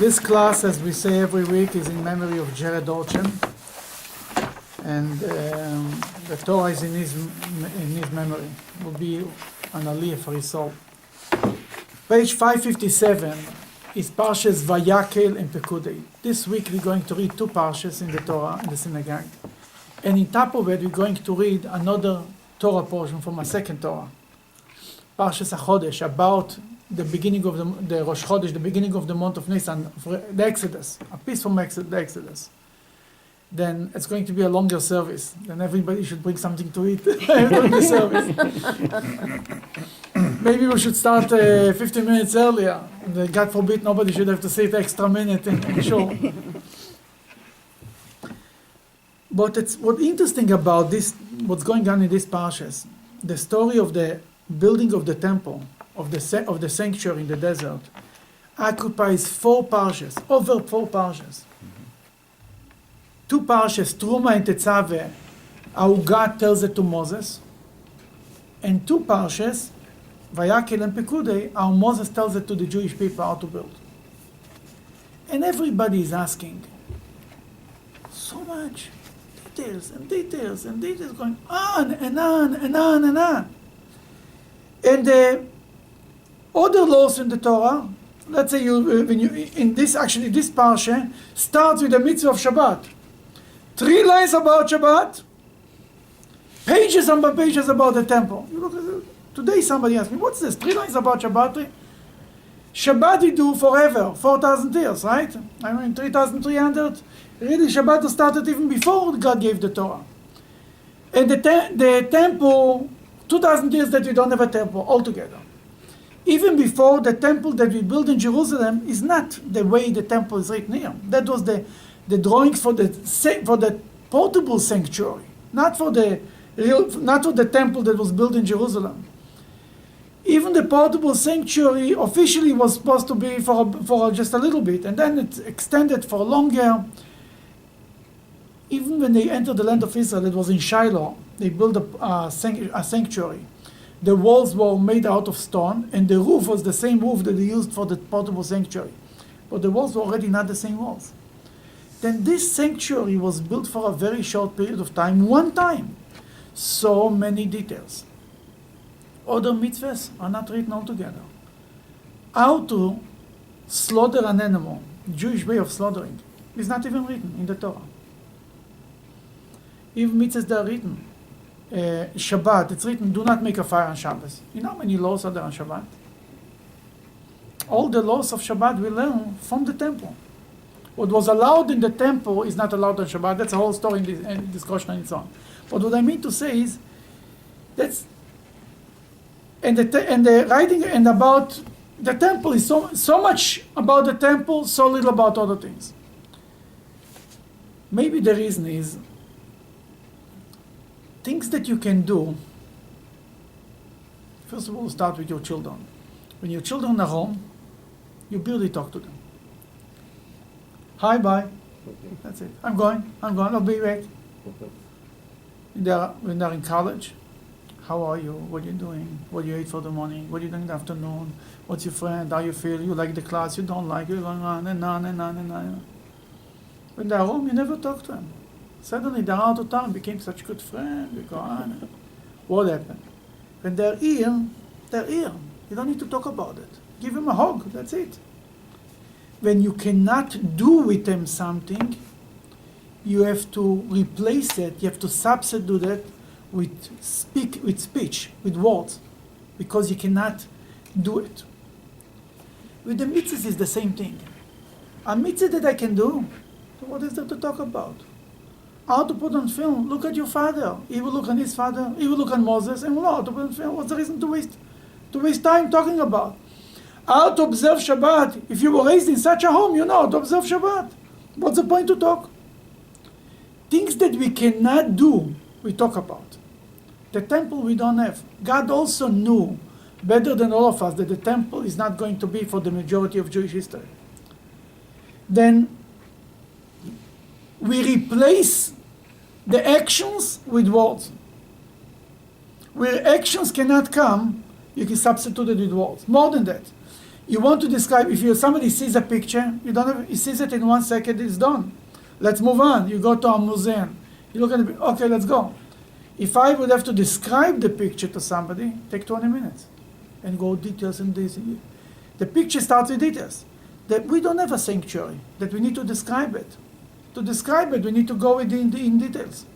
This class, as we say every week, is in memory of Jared Orchen, and the Torah is in his memory. It will be an aliyah for his soul. Page 557 is Parshas Vayahel and Pekudei. This week we're going to read two Parshas in the Torah in the synagogue, and in top of it we're going to read another Torah portion from a second Torah, Parshas HaChodesh, about the beginning of the Rosh Chodesh, the beginning of the month of Nisan, the Exodus, a piece from the Exodus. Then it's going to be a longer service. Then everybody should bring something to eat during the service. Maybe we should start 15 minutes earlier. And, God forbid nobody should have to sit extra minute in the show. But what's interesting about this, what's going on in these parshas, the story of the building of the temple, of the sanctuary in the desert, occupies four parshas, over four parshas. Two parshas, Truma and Tetzaveh, how God tells it to Moses, and two parshas, Vayahel and Pekudei, how Moses tells it to the Jewish people how to build. And everybody is asking, so much details and details and details going on and on and on and on. And the other laws in the Torah, let's say this parsha starts with the mitzvah of Shabbat. 3 lines about Shabbat, pages and pages about the temple. You look at it. Today somebody asked me, what's this? 3 lines about Shabbat? Shabbat we do forever, 4,000 years, right? 3,300. Really, Shabbat started even before God gave the Torah. And the temple, 2,000 years that we don't have a temple altogether. Even before, the temple that we built in Jerusalem is not the way the temple is written here. That was the drawings for the portable sanctuary, not for the temple that was built in Jerusalem. Even the portable sanctuary officially was supposed to be for just a little bit, and then it extended for longer. Even when they entered the land of Israel, it was in Shiloh. They built a sanctuary. The walls were made out of stone, and the roof was the same roof that they used for the portable sanctuary. But the walls were already not the same walls. Then this sanctuary was built for a very short period of time, one time. So many details. Other mitzvahs are not written altogether. How to slaughter an animal, Jewish way of slaughtering, is not even written in the Torah. Even mitzvahs that are written. Shabbat, it's written, do not make a fire on Shabbos. You know how many laws are there on Shabbat? All the laws of Shabbat we learn from the temple. What was allowed in the temple is not allowed on Shabbat. That's a whole story in this discussion and so on. But what I mean to say is, the writing and about the temple is so much about the temple, so little about other things. Maybe the reason is things that you can do. First of all, start with your children. When your children are home, you barely talk to them. Hi, bye. That's it. I'm going. I'll be back. When they're in college, how are you? What are you doing? What do you eat for the morning? What are you doing in the afternoon? What's your friend? How you feel? You like the class? You don't like it? You're going on and on and on and on. When they're home, you never talk to them. Suddenly they're out of town, became such good friends. We go on. What happened? When they're here, they're here. You don't need to talk about it. Give them a hug. That's it. When you cannot do with them something, you have to replace it. You have to substitute it with speech, with words, because you cannot do it. With the mitzvahs, it's the same thing. A mitzvah that I can do, what is there to talk about? How to put on film? Look at your father. He will look on his father. He will look on Moses, and how to put on film. What's the reason to waste time talking about? How to observe Shabbat? If you were raised in such a home, you know how to observe Shabbat. What's the point to talk? Things that we cannot do, we talk about. The temple we don't have. God also knew better than all of us that the temple is not going to be for the majority of Jewish history. Then we replace the actions with words. Where actions cannot come, you can substitute it with words. More than that, You want to describe, if somebody sees a picture, he sees it in 1 second, it's done. Let's move on. You go to a museum. You look at it, okay, let's go. If I would have to describe the picture to somebody, take 20 minutes and go details in this. The picture starts with details. That we don't have a sanctuary, that we need to describe it. To describe it, we need to go in details.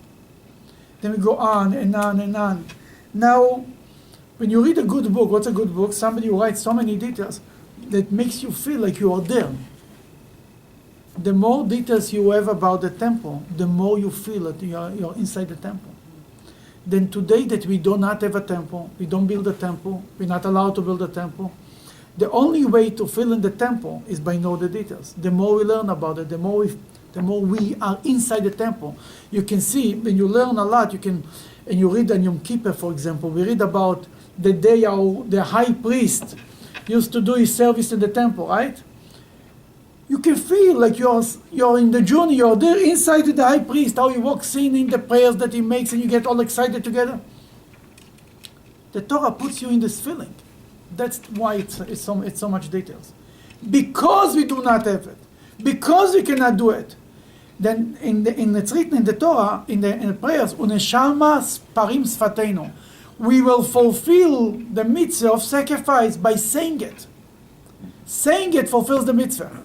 Then we go on and on and on. Now, when you read a good book, what's a good book? Somebody who writes so many details that makes you feel like you are there. The more details you have about the temple, the more you feel that you're inside the temple. Then today that we do not have a temple, we don't build a temple, we're not allowed to build a temple, the only way to fill in the temple is by knowing the details. The more we learn about it, the more we are inside the temple. You can see, when you learn a lot, and you read on Yom Kippur, for example, we read about the day how the high priest used to do his service in the temple, right? You can feel like you're in the journey, you're there inside the high priest, how he walks in the prayers that he makes, and you get all excited together. The Torah puts you in this feeling. That's why it's so much details. Because we do not have it, because we cannot do it, then it's written in the Torah, in the prayers, Uneshalma parim sfatenu, we will fulfill the mitzvah of sacrifice by saying it. Saying it fulfills the mitzvah.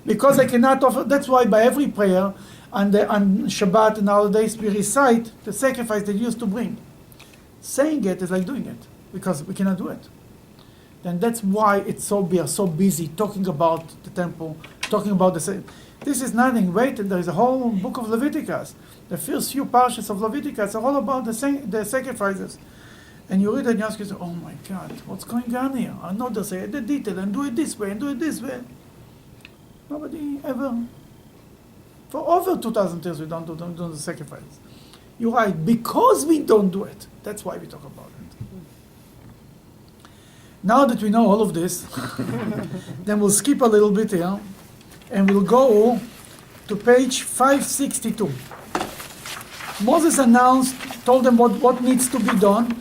Because I cannot offer, that's why by every prayer on Shabbat and holidays we recite the sacrifice that you used to bring. Saying it is like doing it, because we cannot do it. Then that's why we are so busy talking about the temple, talking about this is nothing. Wait, there is a whole book of Leviticus. The first few parshas of Leviticus are all about the sacrifices. And you read it and you ask yourself, oh my God, what's going on here? I know they say the detail and do it this way and do it this way. Nobody ever, for over 2,000 years we don't do the sacrifice. You're right, because we don't do it. That's why we talk about it. Now that we know all of this, then we'll skip a little bit here, and we'll go to page 562. Moses told them what needs to be done.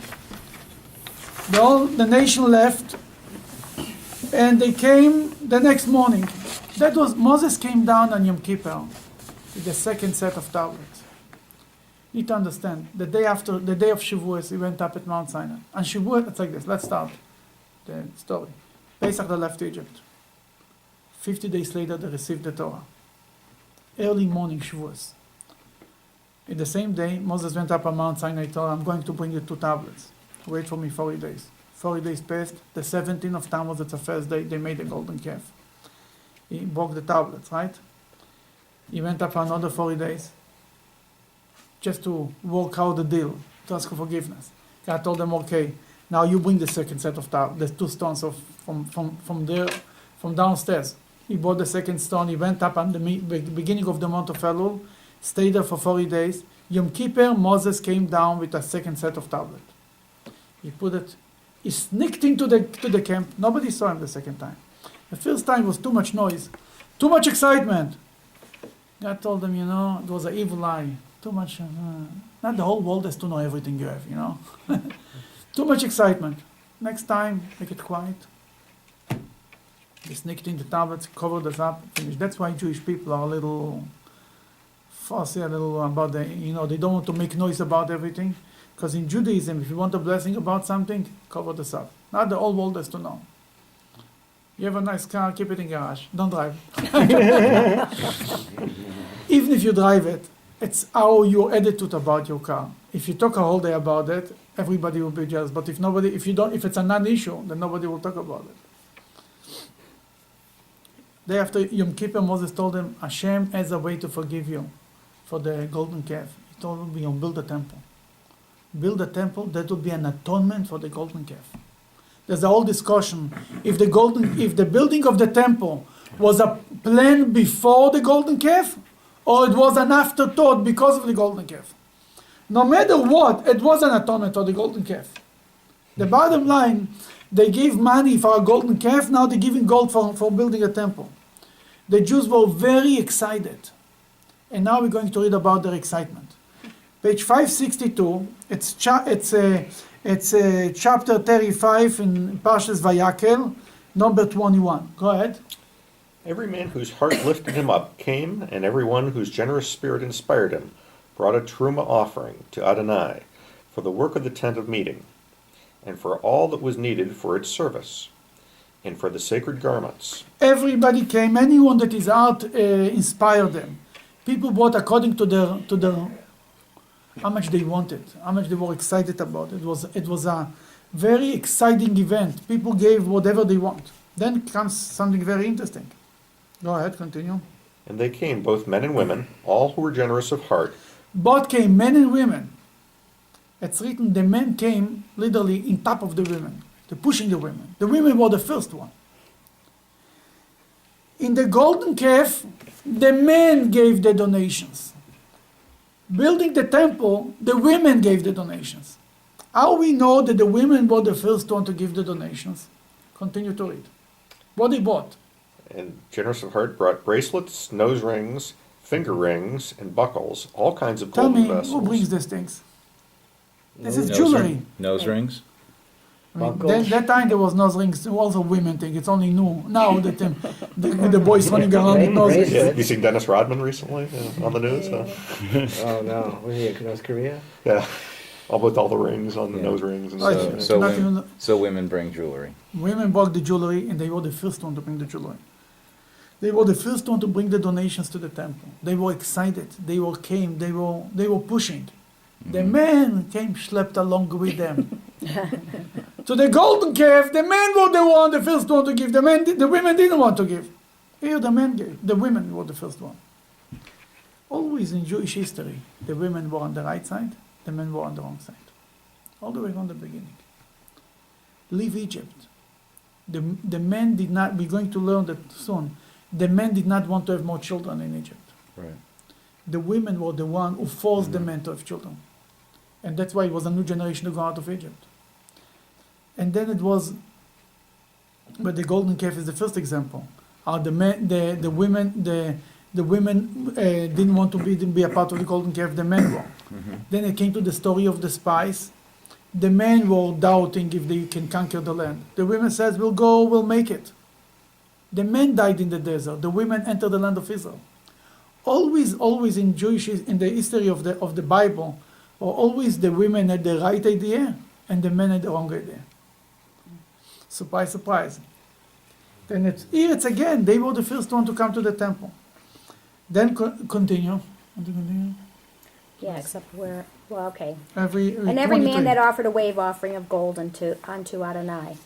The nation left, and they came the next morning. Moses came down on Yom Kippur with the second set of tablets. You need to understand, the day of Shavuos, he went up at Mount Sinai. On Shavuos, it's like this. Let's start the story. Pesach, they left Egypt. 50 days later, they received the Torah. Early morning Shavuos. In the same day, Moses went up on Mount Sinai, told, I'm going to bring you 2 tablets. Wait for me 40 days. 40 days passed. The 17th of Tammuz, it's the first day, they made a golden calf. He broke the tablets, right? He went up for another 40 days just to work out the deal, to ask for forgiveness. God told them, okay, now you bring the second set of tablets, the 2 stones from downstairs. He brought the second stone. He went up on the beginning of the month of Elul, stayed there for 40 days. Yom Kippur, Moses came down with a second set of tablets. He sneaked into the camp. Nobody saw him the second time. The first time was too much noise, too much excitement. God told them, it was an evil eye. Too much, not the whole world has to know everything you have, Too much excitement. Next time, make it quiet. They sneaked in the tablets, covered us up, finished. That's why Jewish people are a little fussy, a little about they don't want to make noise about everything. Because in Judaism, if you want a blessing about something, cover this up. Not the whole world has to know. You have a nice car, keep it in garage. Don't drive. Even if you drive it, it's how you attitude about your car. If you talk a whole day about it, everybody will be jealous. But if it's a non-issue, then nobody will talk about it. Day after Yom Kippur, Moses told them, Hashem has a way to forgive you for the golden calf. He told them, we'll build a temple. Build a temple, that will be an atonement for the golden calf. There's a whole discussion. If the building of the temple was a plan before the golden calf, or it was an afterthought because of the golden calf. No matter what, it was an atonement for the golden calf. The bottom line, they gave money for a golden calf, now they're giving gold for building a temple. The Jews were very excited. And now we're going to read about their excitement. Page 562, it's chapter 35 in Parshas Vayahel, Number 21. Go ahead. Every man whose heart lifted him up came, and every one whose generous spirit inspired him brought a truma offering to Adonai for the work of the tent of meeting, and for all that was needed for its service, and for the sacred garments. Everybody came. Anyone that his heart inspired them. People brought according to their how much they wanted, how much they were excited about. It was a very exciting event. People gave whatever they want. Then comes something very interesting. Go ahead, continue. And they came, both men and women, all who were generous of heart. Both came, men and women. It's written, the men came literally in top of the women. They're pushing the women. The women were the first one. In the golden calf, the men gave the donations. Building the temple, the women gave the donations. How we know that the women were the first one to give the donations? Continue to read. What they bought? And generous of heart brought bracelets, nose rings, finger rings, and buckles, all kinds of Tell golden me, vessels. who brings these things? This is Nose jewelry. Nose rings? I mean, Buckles. that time there was nose rings, also women thing. It's only new. Now that the boys running around with nose rings. Yeah, you seen Dennis Rodman recently on the news? Oh no, was he at North Korea? Yeah, all with all the rings on the Yeah. nose rings and Right. stuff. So Not women, even- so women bring jewelry. Women brought the jewelry, and they were the first one to bring the jewelry. They were the first one to bring the donations to the temple. They were excited. They were pushing. The men came schlepped along with them. To the golden calf, the men were the first one to give. The women didn't want to give. Here the men gave. The women were the first one. Always in Jewish history, the women were on the right side, the men were on the wrong side. All the way from the beginning. Leave Egypt. The men did not, we're going to learn that soon, the men did not want to have more children in Egypt. Right. The women were the one who forced the men to have children. And that's why it was a new generation to go out of Egypt. And then it was, but the golden calf is the first example. The women didn't want to be a part of the golden calf, the men were. Then it came to the story of the spies. The men were doubting if they can conquer the land. The women says, we'll go, we'll make it. The men died in the desert. The women entered the land of Israel. Always in the history of the Bible, or always the women had the right idea and the men had the wrong idea. Surprise, surprise. Then it's again, they were the first one to come to the temple. Then continue. Yeah, except where, well, okay. Every And every 23. man that offered a wave offering of gold unto Adonai.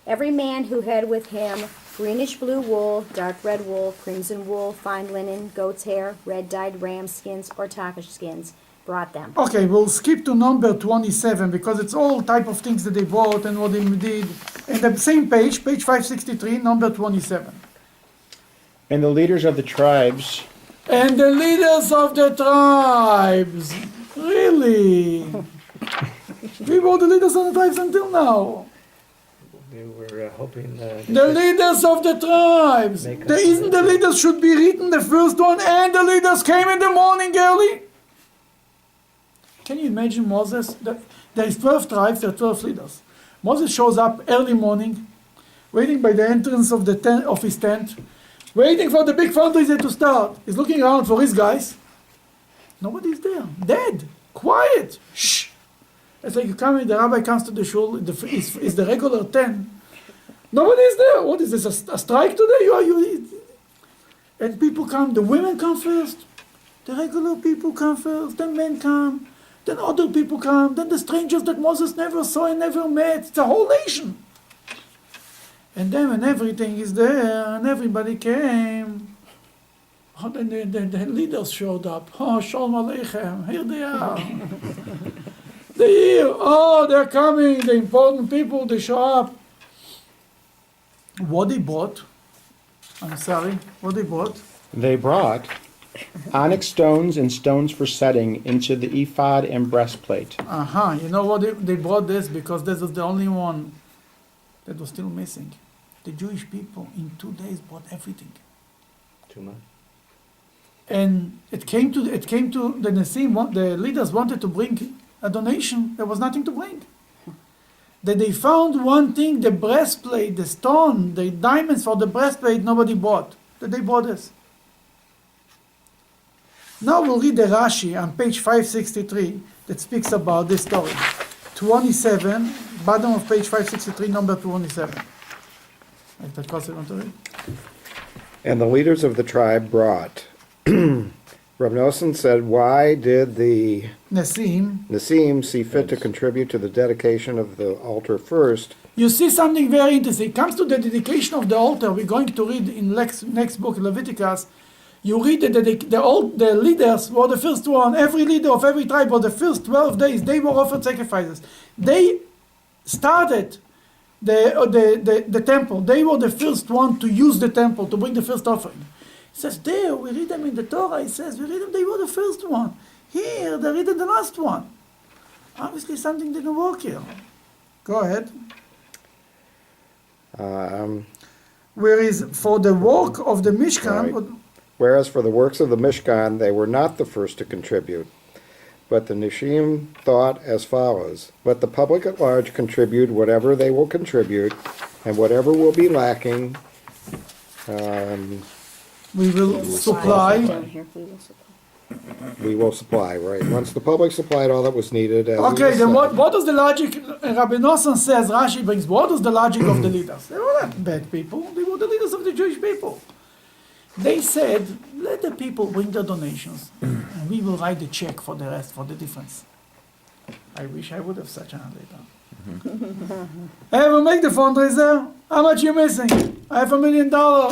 Every man who had with him greenish blue wool, dark red wool, crimson wool, fine linen, goat's hair, red dyed ram skins, or takish skins, brought them. Okay, we'll skip to number 27 because it's all type of things that they bought and what they did. And the same page 563, number 27. And the leaders of the tribes And the leaders of the tribes. Really? We were the leaders of the tribes until now. They were hoping The leaders of the tribes. Make The, isn't the leaders should be written the first one, and the leaders came in the morning early? Can you imagine Moses? There is 12 tribes, there are 12 leaders. Moses shows up early morning, waiting by the entrance of the tent, of his tent, waiting for the big fundraiser to start. He's looking around for his guys. Nobody's there. Dead. Quiet. Shh. It's like you come in, the rabbi comes to the shul, it's the regular 10. Nobody's there. What is this, a strike today? And people come, the women come first, the regular people come first, the men come, then other people come, then the strangers that Moses never saw and never met. It's a whole nation. And then when everything is there and everybody came, then the leaders showed up. Oh, Shalom Aleichem, here they are. They're here. Oh, they're coming, the important people, they show up. What they bought, I'm sorry, what they bought? they brought onyx stones and stones for setting into the ephod and breastplate. You know what, they brought this because this was the only one that was still missing. The Jewish people in 2 days bought everything. too much. And it came to the leaders wanted to bring a donation. There was nothing to bring. that they found one thing, the breastplate, the stone, the diamonds for the breastplate, nobody bought. That they bought this. Now we'll read the Rashi on page 563 that speaks about this story. 27, bottom of page 563, number 27. Like that cause you want to read? And the leaders of the tribe brought. Rav Nosson said, why did the Nessim see fit to contribute to the dedication of the altar first? You see something very interesting. It comes to the dedication of the altar. We're going to read in next book, Leviticus. You read that the leaders were the first one. Every leader of every tribe for the first 12 days, they were offered sacrifices. They started the temple. They were the first one to use the temple, to bring the first offering. It says there, we read them in the Torah, it says, we read them, they were the first one. Here, they read the last one. Obviously, something didn't work here. Go ahead. Whereas for the work of the Mishkan, Right. Whereas for the works of the Mishkan, they were not the first to contribute. But the Nishim thought as follows: let the public at large contribute whatever they will contribute, and whatever will be lacking, we will supply. Down here, we will supply. we will supply, right? Once the public supplied all that was needed, as he Okay, has then said. what is the logic? Rabbi Nosson says, Rashi brings, what is the logic of the leaders? They were not bad people. They were the leaders of the Jewish people. They said, let the people bring their donations, and we will write the check for the rest, for the difference. I wish I would have such a leader. Hey, we'll make the fundraiser. How much you missing? I have $1 million.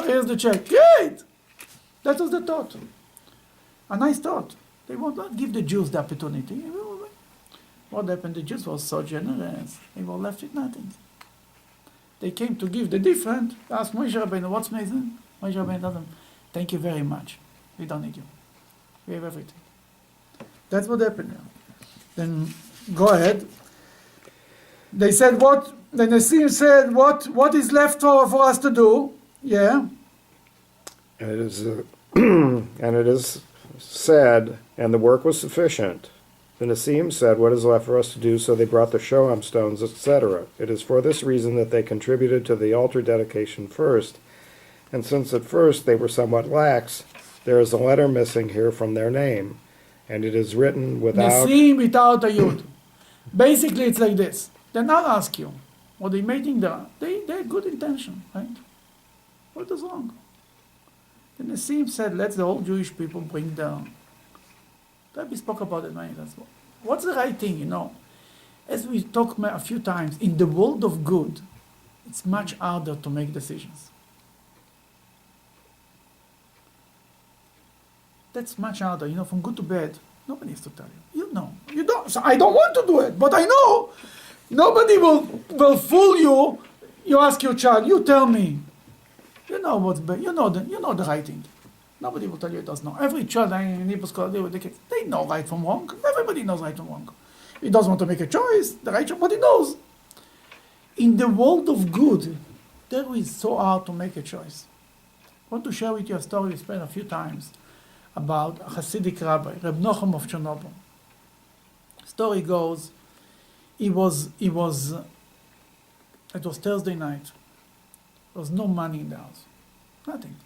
Here's the check. Great! That was the thought. A nice thought. They would not give the Jews the opportunity. What happened? The Jews were so generous. They were left with nothing. They came to give the different. Ask Moshe Rabbeinu, what's missing? Moshe Rabbeinu told them, thank you very much. We don't need you. We have everything. That's what happened now. Then go ahead. They said what? The Nessim said, what is left for us to do? Yeah. And it is, and it is said, and the work was sufficient. The Nessim said, what is left for us to do? So they brought the shoam stones, etc. It is for this reason that they contributed to the altar dedication first. And since at first they were somewhat lax, there is a letter missing here from their name. And it is written without... Nessim without a yud. Basically, it's like this. Then I'll ask you, what they making there? They had good intention, right? What is wrong? The Nessim said, let the whole Jewish people bring down. We spoke about it many times. What's the right thing, you know? As we talked a few times, in the world of good, it's much harder to make decisions. That's much harder, you know, from good to bad. Nobody has to tell you. You know. You don't. So I don't want to do it, but I know. Nobody will fool you. You ask your child, you tell me. You know what's bad. You know the right thing. Nobody will tell you it does not. Every child in Hebrew school, they know right from wrong. Everybody knows right from wrong. He doesn't want to make a choice, the right choice, but he knows. In the world of good, there is so hard to make a choice. I want to share with you a story we spent a few times about a Hasidic rabbi, Reb Nochem of Chernobyl. Story goes, it was Thursday night. There was no money in the house, nothing.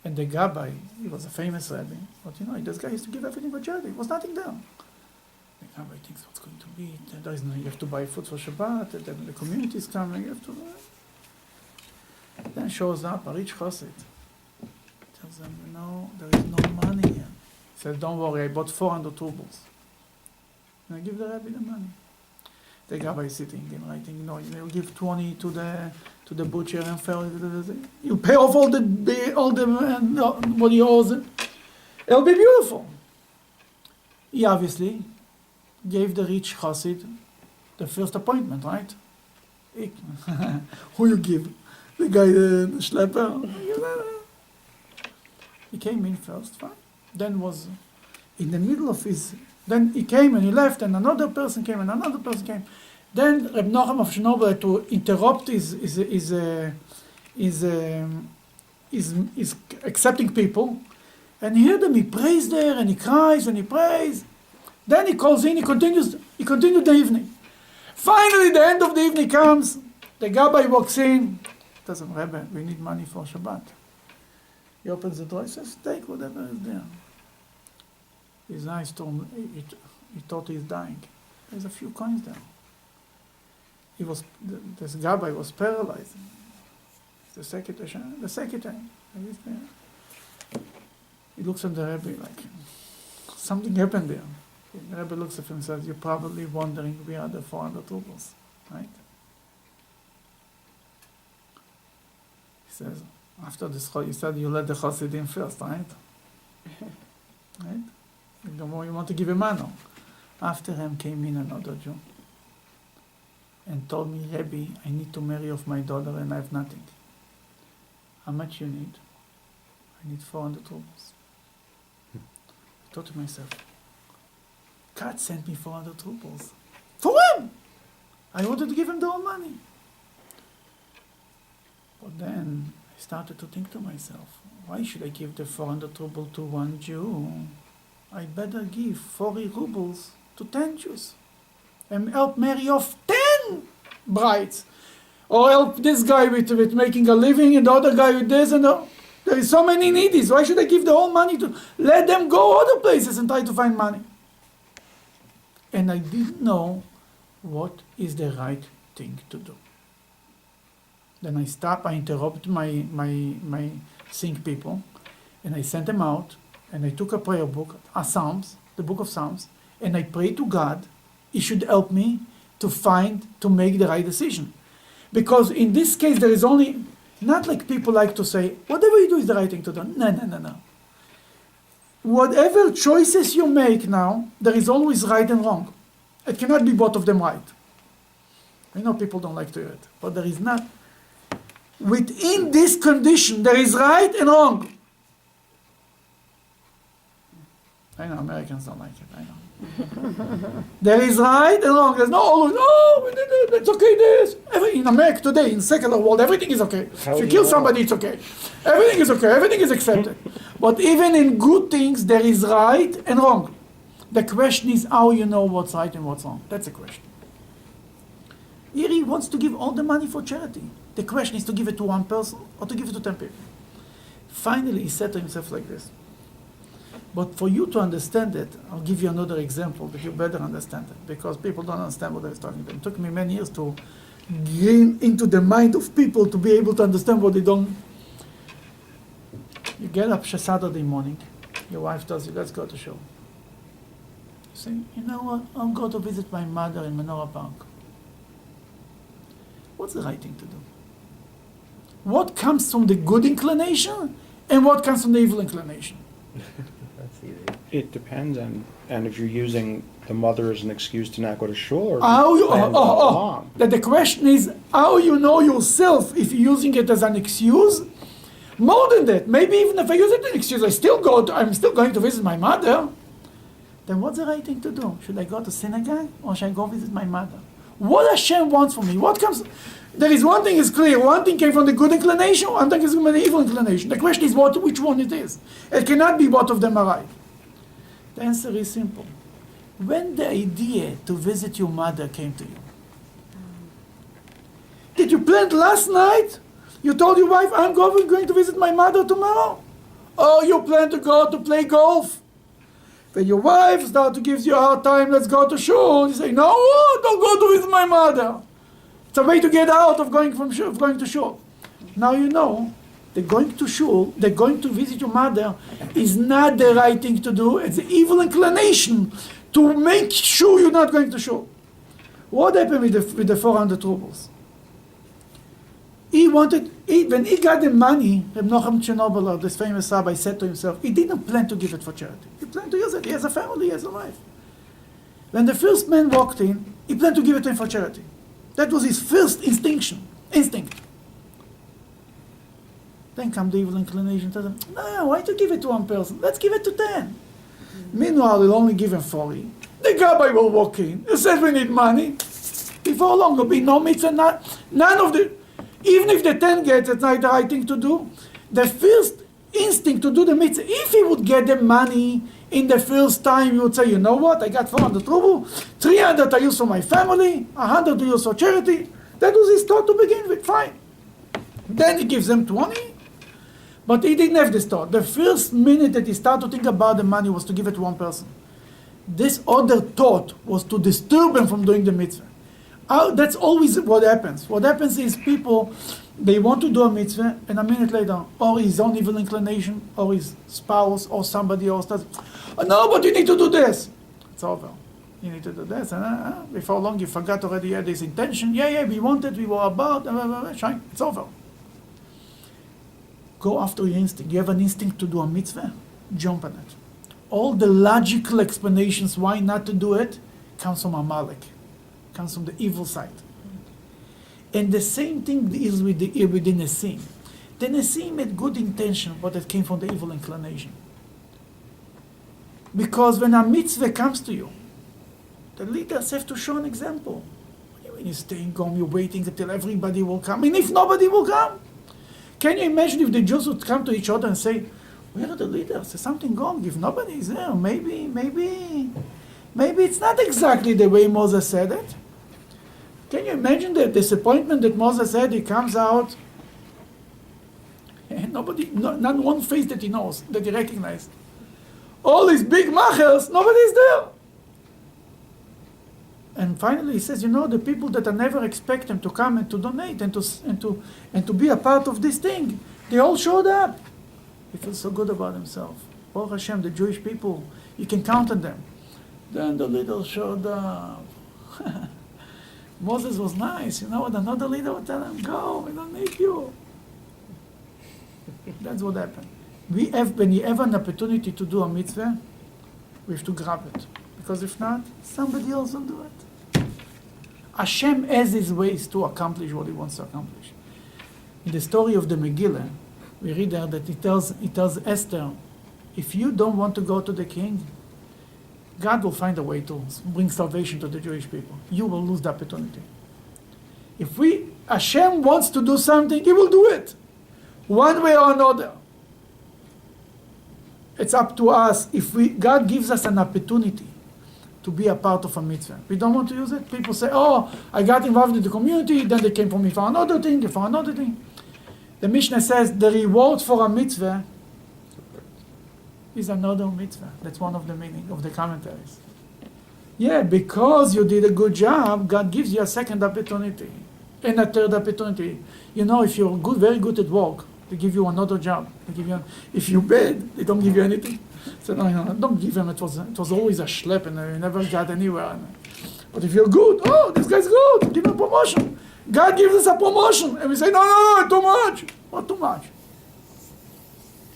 And the rabbi, he was a famous rabbi, but you know, this guy used to give everything for charity. There was nothing there. The rabbi thinks, what's going to be? There is no, you have to buy food for Shabbat, and then the community is coming, you have to buy. Then shows up a rich chassid. Tells them, you know, there is no money here. He said, don't worry, I bought 400 rubles. And I give the rabbi the money. The rabbi is sitting and writing, you know, you give 20 to the butcher and fail. You pay off all the what he owes. It'll be beautiful. He obviously gave the rich chassid the first appointment, right? Who you give? The guy, the schlepper. He came in first, fine. Then was in the middle of his. Then he came and he left, and another person came, and another person came. Then Reb Nochem of Chernobyl had to interrupt his accepting people, and he heard them. He prays there, and he cries, and he prays. Then he calls in. He continued the evening. Finally, the end of the evening comes. The Gabbai walks in. Doesn't, Rebbe, we need money for Shabbat. He opens the door. He says, take whatever is there. His eyes told him, he thought he's dying. There's a few coins there. This Gabbai was paralyzed. The secretary. He's there. He looks at the Rebbe like, something happened there. The Rebbe looks at him and says, you're probably wondering where are the 400 rubles, right? He says, after this, you said you let the Hasidim first, right? Right? You want to give a mano. After him came in another Jew and told me, Rebbe, I need to marry off my daughter and I have nothing. How much you need? I need 400 rubles. I thought to myself, God sent me 400 rubles. For him! I wanted to give him the whole money. But then I started to think to myself, why should I give the 400 rubles to one Jew? I better give 40 rubles to 10 Jews and help marry off 10 brides. Or help this guy with making a living and the other guy with this and that. There is so many needies. Why should I give the whole money to? Let them go other places and try to find money. And I didn't know what is the right thing to do. Then I stopped, I interrupted my sing people, and I sent them out, and I took a prayer book, Psalms, the book of Psalms, and I prayed to God, He should help me to make the right decision. Because in this case, there is only, not like people like to say, whatever you do is the right thing to do. No. Whatever choices you make now, there is always right and wrong. It cannot be both of them right. I know people don't like to hear it, but there is not. Within this condition, there is right and wrong. I know Americans don't like it, I know. There is right and wrong. There's no always, we did it, it's okay this. In America today, in secular world, everything is okay. If you kill somebody, it's okay. Everything is okay, everything is accepted. But even in good things, there is right and wrong. The question is how you know what's right and what's wrong. That's the question. Here he wants to give all the money for charity. The question is to give it to one person or to give it to 10 people. Finally, he said to himself like this. But for you to understand it, I'll give you another example that you better understand it, because people don't understand what I was talking about. It took me many years to gain into the mind of people to be able to understand what they don't. You get up Saturday morning, your wife tells you, let's go to show. You say, you know what, I'll go to visit my mother in Menorah Park. What's the right thing to do? What comes from the good inclination and what comes from the evil inclination? That's easy. It depends on, and if you're using the mother as an excuse to not go to shul, or How you, plan along. That the question is how you know yourself if you're using it as an excuse. More than that, maybe even if I use it as an excuse, I'm still going to visit my mother. Then what's the right thing to do? Should I go to synagogue or should I go visit my mother? What Hashem wants from me? What comes? There is one thing is clear. One thing came from the good inclination. One thing is from the evil inclination. The question is which one it is. It cannot be both of them are right. The answer is simple. When the idea to visit your mother came to you, did you plan last night? You told your wife, I'm going to visit my mother tomorrow? Or you plan to go to play golf? When your wife starts to give you a hard time, let's go to shul. You say, no, don't go to visit my mother. It's a way to get out of going to shul. Now you know that going to shul, that going to visit your mother is not the right thing to do. It's the evil inclination to make sure you're not going to shul. What happened with the 400 rubles? When he got the money, Reb Nochem Chernobyl, this famous rabbi, said to himself, he didn't plan to give it for charity. He planned to use it. He has a family, he has a life. When the first man walked in, he planned to give it to him for charity. That was his first instinct. Then come the evil inclination, tell him, no, why to give it to one person? Let's give it to 10. Meanwhile, he'll only give him 40. The rabbi will walk in. He says we need money. Before long, there'll be no mitzvah, none of the... Even if the 10 gets, it's not the right thing to do. The first instinct to do the mitzvah, if he would get the money, In the first time, you would say, you know what, I got 400 ruble, 300 I use for my family, 100 I use for charity. That was his thought to begin with, fine. Then he gives them 20, but he didn't have this thought. The first minute that he started to think about the money was to give it to one person. This other thought was to disturb him from doing the mitzvah. That's always what happens. What happens is people, they want to do a mitzvah, and a minute later, or his own evil inclination, or his spouse, or somebody else does, oh, no, but you need to do this. It's over. You need to do this. And before long, you forgot already you had this intention. Yeah, we wanted, we were about, shine. It's over. Go after your instinct. You have an instinct to do a mitzvah, jump on it. All the logical explanations why not to do it comes from Amalek, comes from the evil side. And the same thing is with the Nesim. The Nesim had good intention, but it came from the evil inclination. Because when a mitzvah comes to you, the leaders have to show an example. When you're staying home, you're waiting until everybody will come. And if nobody will come, can you imagine if the Jews would come to each other and say, where are the leaders? There's something wrong. If nobody is there, maybe it's not exactly the way Moses said it. Can you imagine the disappointment that Moses had? He comes out, and not one face that he knows, that he recognized. All these big machers, nobody's there. And finally he says, the people that I never expect them to come and to donate and to be a part of this thing, they all showed up. He feels so good about himself. Baruch Hashem, the Jewish people, you can count on them. Then the leader showed up. Moses was nice, what another leader would tell him, go, we don't need you. That's what happened. When you have an opportunity to do a mitzvah, we have to grab it. Because if not, somebody else will do it. Hashem has his ways to accomplish what he wants to accomplish. In the story of the Megillah, we read there that he tells Esther, if you don't want to go to the king, God will find a way to bring salvation to the Jewish people. You will lose the opportunity. If Hashem wants to do something, he will do it. One way or another. It's up to us. God gives us an opportunity to be a part of a mitzvah. We don't want to use it. People say, I got involved in the community, then they came for me for another thing. The Mishnah says the reward for a mitzvah is another mitzvah. That's one of the meaning of the commentaries. Yeah, because you did a good job, God gives you a second opportunity and a third opportunity. If you're very good at work, they give you another job. If you're bad, they don't give you anything. So no, don't give them. It was always a schlep, and you never got anywhere. But if you're good, this guy's good. Give him a promotion. God gives us a promotion, and we say, no, too much. What too much?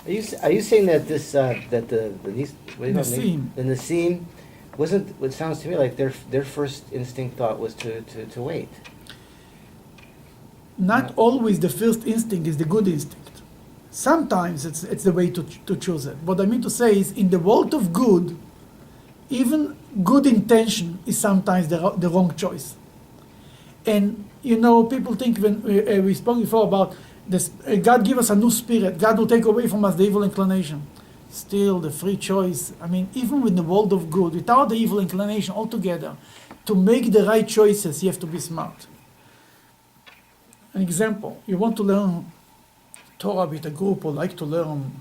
Are you saying that this that the Nesim. the Nesim wasn't? It sounds to me like their first instinct thought was to wait. Not always the first instinct is the good instinct. Sometimes it's the way to choose it. What I mean to say is, in the world of good, even good intention is sometimes the wrong choice. And people think, when we spoke before about this, God give us a new spirit. God will take away from us the evil inclination. Still, the free choice. Even with the world of good, without the evil inclination altogether, to make the right choices, you have to be smart. An example: you want to learn Torah with a group, or like to learn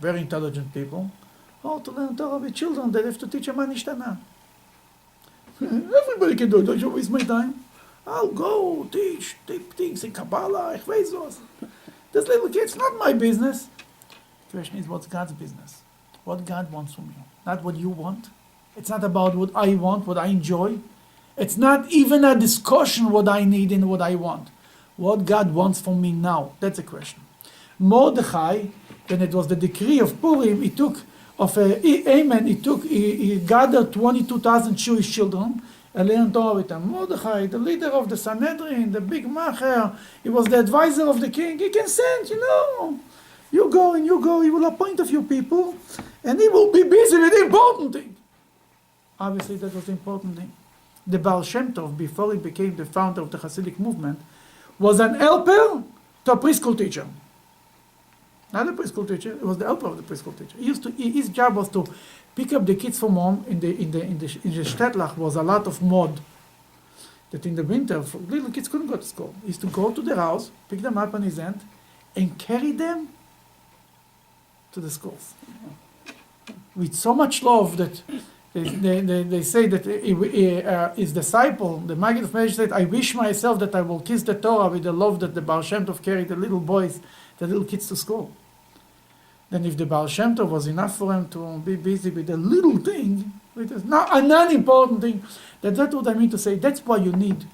very intelligent people, or to learn Torah with children that have to teach them Anishtana. Everybody can do it. Don't you waste my time? I'll go teach things in Kabbalah. Ich weiß was. This little kid's not my business. The question is, what's God's business? What God wants from you, not what you want. It's not about what I want, what I enjoy. It's not even a discussion what I need and what I want. What God wants from me now. That's the question. Mordechai, when it was the decree of Purim, he gathered 22,000 Jewish children and learned Torah with them. Mordechai, the leader of the Sanhedrin, the big macher, he was the advisor of the king. He can send, you go, he will appoint a few people, and he will be busy with the important thing. Obviously, that was the important thing. The Baal Shem Tov, before he became the founder of the Hasidic movement, was an helper to a preschool teacher. Not the preschool teacher. It was the helper of the preschool teacher. His job was to pick up the kids from home. In the Shtetlach was a lot of mud. That in the winter, little kids couldn't go to school. He used to go to their house, pick them up on his hand, and carry them to the schools. With so much love that they say that his disciple, the Maggid of Medrash, said, I wish myself that I will kiss the Torah with the love that the Baal Shem Tov carried the little boys, the little kids to school. Then if the Baal Shem Tov was enough for him to be busy with a little thing, with a non-important thing, that's what I mean to say. That's why you need.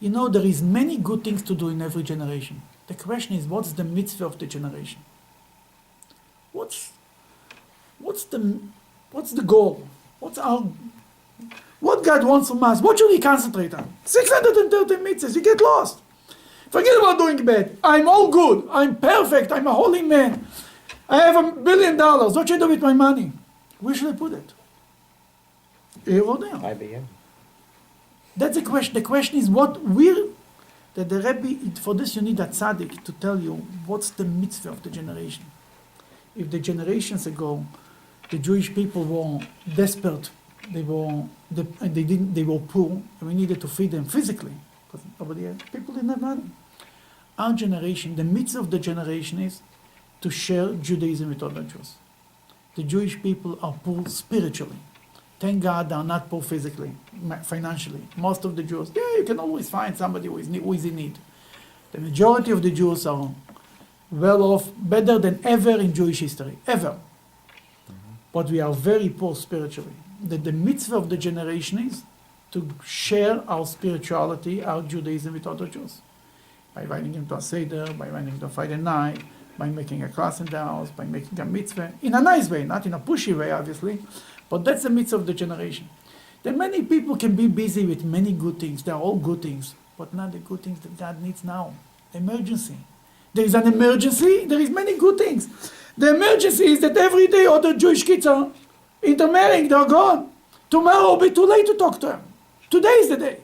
There is many good things to do in every generation. The question is, what's the mitzvah of the generation? What's the goal? What God wants from us? What should we concentrate on? 630 mitzvahs, you get lost. Forget about doing bad. I'm all good. I'm perfect. I'm a holy man. I have $1 billion. What should I do with my money? Where should I put it? Here or there? IBM. That's the question. The question is that the Rebbe, for this you need a tzaddik to tell you what's the mitzvah of the generation. If the generations ago, the Jewish people were desperate, they were poor, and we needed to feed them physically, because people didn't have money. Our generation, the mitzvah of the generation is to share Judaism with other Jews. The Jewish people are poor spiritually. Thank God they are not poor physically, financially. Most of the Jews, you can always find somebody who is in need. The majority of the Jews are well off, better than ever in Jewish history, ever. But we are very poor spiritually. The mitzvah of the generation is to share our spirituality, our Judaism with other Jews. By inviting them to a Seder, by inviting them to a Friday night, by making a class in the house, by making a mitzvah, in a nice way, not in a pushy way, obviously, but that's the mitzvah of the generation. Then many people can be busy with many good things. They're all good things, but not the good things that God needs now. Emergency. There is an emergency, there is many good things. The emergency is that every day other Jewish kids are intermarrying, they're gone. Tomorrow will be too late to talk to them. Today is the day.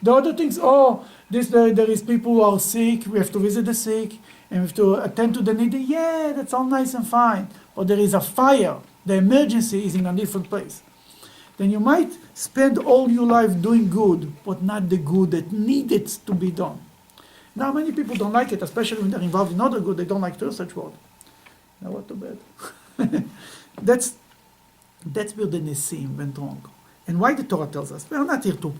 The other things, there is people who are sick, we have to visit the sick, and we have to attend to the needy. Yeah, that's all nice and fine. But there is a fire. The emergency is in a different place. Then you might spend all your life doing good, but not the good that needed to be done. Now many people don't like it, especially when they're involved in other good, they don't like to hear such word. Now what too bad. That's where the Nesim went wrong. And why the Torah tells us, we are not here to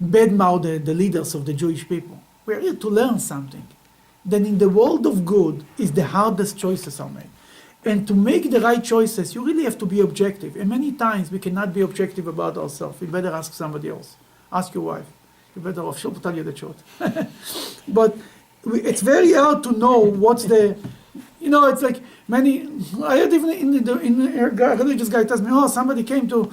badmouth the leaders of the Jewish people. We are here to learn something. Then in the world of good is the hardest choices are made. And to make the right choices, you really have to be objective. And many times we cannot be objective about ourselves. We better ask somebody else. Ask your wife. You better off. She'll tell you the truth. But it's very hard to know what's the... it's like many... I heard even in a religious guy tells me, somebody came to...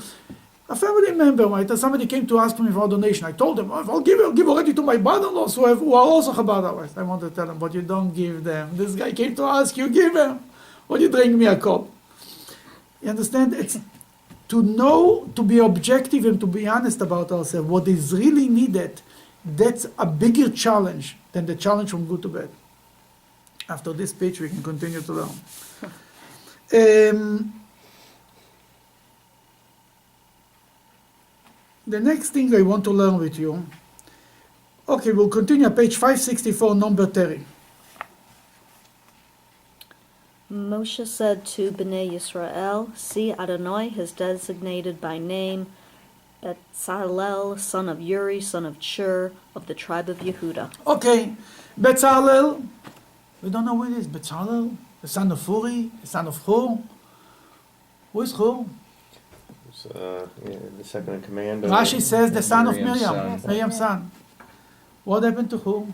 A family member, right? Somebody came to ask me for a donation. I told them, I'll give already to my brother-in-laws who are also Chabad. I want to tell them, but you don't give them. This guy came to ask you, give him. Or you drink me a cup. You understand? It's to know, to be objective and to be honest about ourselves. What is really needed, that's a bigger challenge than the challenge from good to bad. After this speech, we can continue to learn. The next thing I want to learn with you, okay, we'll continue page 564, number 30. Moshe said to Bnei Yisrael, see, Adonai has designated by name Betzalel, son of Uri, son of Chur, of the tribe of Yehuda. Okay, Betzalel, we don't know who it is. Betzalel, the son of Uri, the son of Hur. Who is Hur? The second in command. Rashi says the son of Miriam's Miriam, son. Miriam's son. What happened to Hur?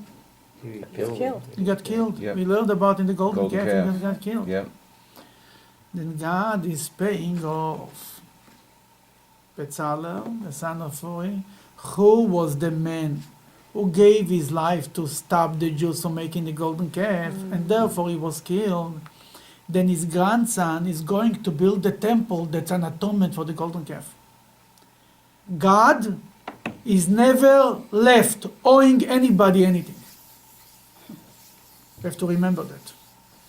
He Killed. He got killed. Yep. We learned about in the Golden Golden Calf, Calf. he got killed. Yep. Then God is paying off. Betzalel, the son of Uri, who was the man who gave his life to stop the Jews from making the Golden Calf, and therefore he was killed. Then his grandson is going to build the temple that's an atonement for the Golden Calf. God is never left owing anybody anything. We have to remember that.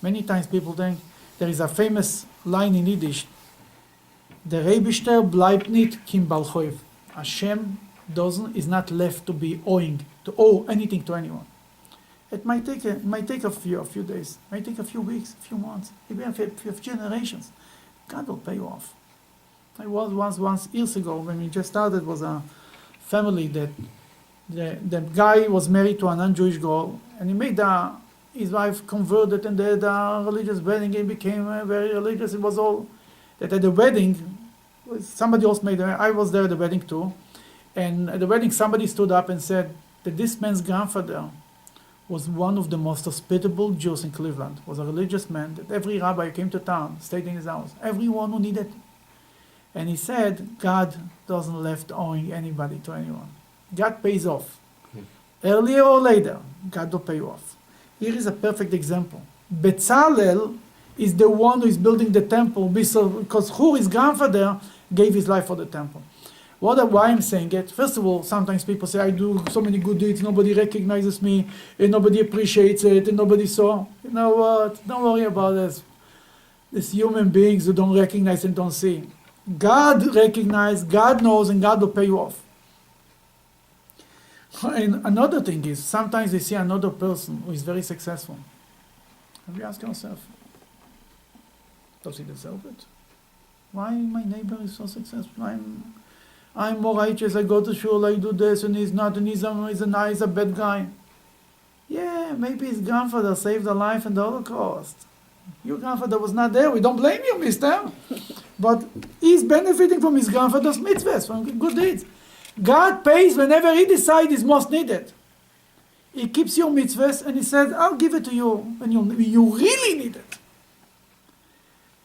Many times people think there is a famous line in Yiddish, "Der Rebischter bleibt nicht kim balchoiv." Hashem is not left to be to owe anything to anyone. It might take a few days, might take a few weeks, a few months, maybe a few generations. God will pay you off. I was once years ago when we just started, was a family that the guy was married to a non-Jewish girl, and he made his wife converted, and they had a religious wedding, and became very religious. It was all that at the wedding, somebody else I was there at the wedding too, and at the wedding somebody stood up and said that this man's grandfather was one of the most hospitable Jews in Cleveland, was a religious man, that every rabbi who came to town stayed in his house, everyone who needed. And he said, God doesn't left owing anybody to anyone. God pays off. Earlier or later, God will pay you off. Here is a perfect example. Bezalel is the one who is building the temple because his grandfather gave his life for the temple. Why I'm saying it? First of all, sometimes people say, I do so many good deeds, nobody recognizes me, and nobody appreciates it, and nobody saw. You know what? Don't worry about this. These human beings who don't recognize and don't see. God recognizes, God knows, and God will pay you off. And another thing is, sometimes they see another person who is very successful. And you ask yourself, does he deserve it? Why my neighbor is so successful? I'm more righteous, I go to shul, I do this, and he's not, and he's a bad guy. Yeah, maybe his grandfather saved a life in the Holocaust. Your grandfather was not there, we don't blame you, mister. But he's benefiting from his grandfather's mitzvahs, from good deeds. God pays whenever he decides is most needed. He keeps your mitzvahs, and he says, I'll give it to you when you really need it.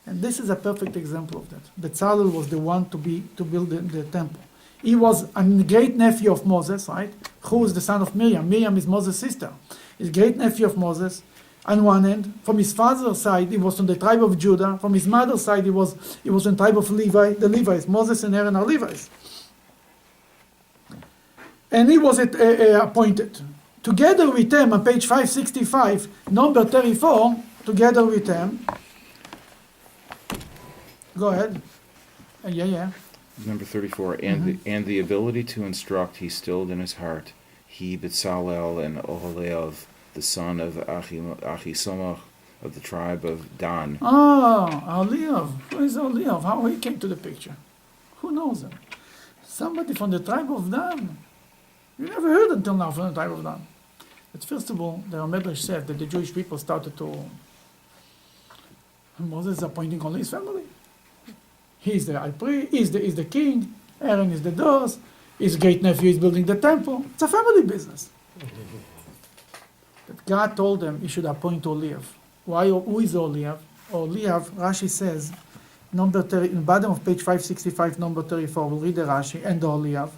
And this is a perfect example of that. Bezalel was the one to build the temple. He was a great nephew of Moses, right? Who is the son of Miriam? Miriam is Moses' sister. He's great nephew of Moses. On one end, from his father's side, he was from the tribe of Judah. From his mother's side, he was in the tribe of Levi. The Levites, Moses and Aaron are Levites. And he was appointed. Together with them, on page 565, number 34, together with them. Go ahead. Yeah. Number 34, and the ability to instruct he stilled in his heart. He, Bezalel, and Oholiab, the son of Ahisamach of the tribe of Dan. Oholiab. Who is Oholiab? How he came to the picture? Who knows him? Somebody from the tribe of Dan. You never heard until now from the tribe of Dan. But first of all, the Medrash said that the Jewish people started to... Moses is appointing only his family. He's the high priest, he's the king, Aaron is the boss, his great nephew is building the temple. It's a family business. But God told them he should appoint Oholiab. Why? Who is Oholiab? Oholiab, Rashi says, number 30, in the bottom of page 565, number 34. We'll read the Rashi and the Oholiab.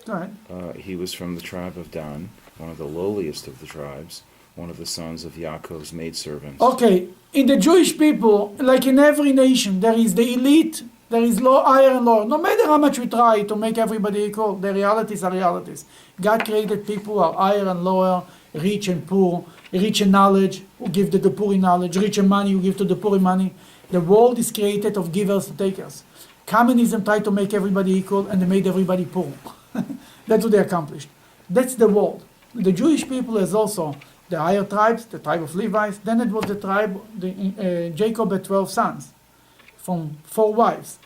Go ahead. He was from the tribe of Dan, one of the lowliest of the tribes, one of the sons of Yaakov's maidservants. Okay, in the Jewish people, like in every nation, there is the elite, there is higher and lower. No matter how much we try to make everybody equal, the realities are realities. God created people who are higher and lower, rich and poor, rich in knowledge, who give to the poor in knowledge, rich in money, who give to the poor in money. The world is created of givers and takers. Communism tried to make everybody equal, and they made everybody poor. That's what they accomplished. That's the world. The Jewish people is also the higher tribes, the tribe of Levites. Then it was the tribe, Jacob had 12 sons from 4 wives.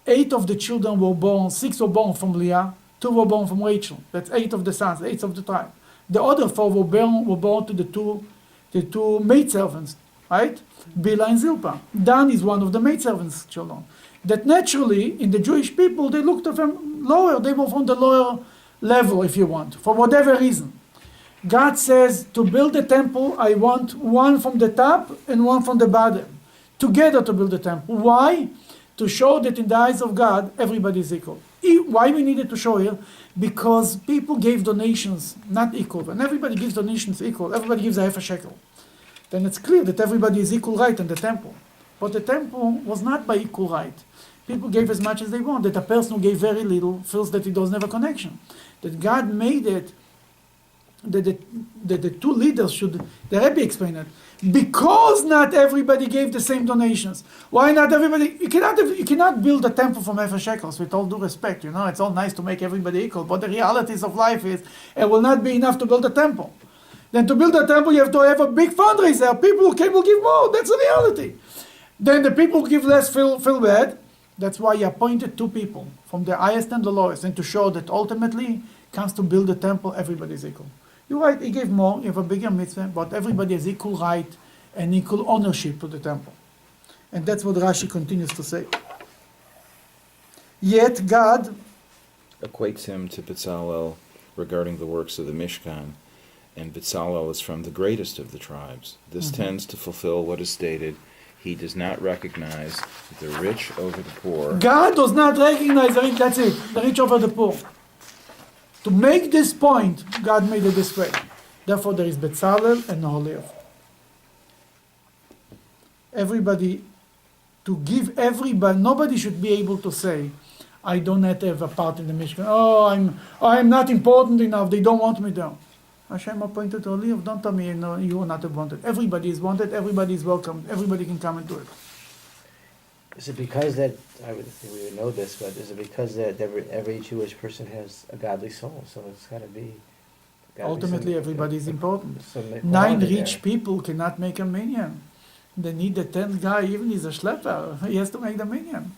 8 of the children were born, 6 were born from Leah, 2 were born from Rachel. That's 8 of the sons, 8 of the tribe. The other 4 were born to the two maidservants, right? Bilhah and Zilpah. Dan is one of the maidservants' children. That naturally, in the Jewish people, they looked at them lower. They were from the lower level, if you want, for whatever reason. God says, to build the temple, I want one from the top and one from the bottom, together to build the temple. Why? To show that in the eyes of God, everybody is equal. Why we needed to show here? Because people gave donations not equal. When everybody gives donations equal, everybody gives a half a shekel. Then it's clear that everybody is equal right in the temple. But the temple was not by equal right. People gave as much as they want. That a person who gave very little feels that he doesn't have a connection. That God made it the two leaders should, the Rebbe explained it, because not everybody gave the same donations. Why not everybody? You cannot build a temple from half a shekels, with all due respect. It's all nice to make everybody equal, but the realities of life is it will not be enough to build a temple. Then to build a temple, you have to have a big fundraiser. People will give more. That's the reality. Then the people who give less feel bad. That's why he appointed two people, from the highest and the lowest, and to show that ultimately comes to build a temple, everybody is equal. You're right, he gave more, you have a bigger mitzvah, but everybody has equal right and equal ownership to the temple. And that's what Rashi continues to say. Yet God equates him to Bezalel regarding the works of the Mishkan, and Bezalel is from the greatest of the tribes. This tends to fulfill what is stated. He does not recognize the rich over the poor. God does not recognize the rich, that's it, the rich over the poor. To make this point, God made it this way. Therefore, there is Bezalel and Oholiab. Everybody, to give everybody, nobody should be able to say, I do not have a part in the Mishkan. I'm not important enough, they don't want me there. Hashem appointed Oholiab, don't tell me no, you are not wanted. Everybody is wanted, everybody is welcome, everybody can come and do it. Is it because that, I would think we would know this, but is it because that every Jewish person has a godly soul? So it's got to be... Ultimately, everybody is important. some 9 quality rich there. people cannot make a minyan. They need the 10th guy, even he's a schlepper, he has to make the minyan.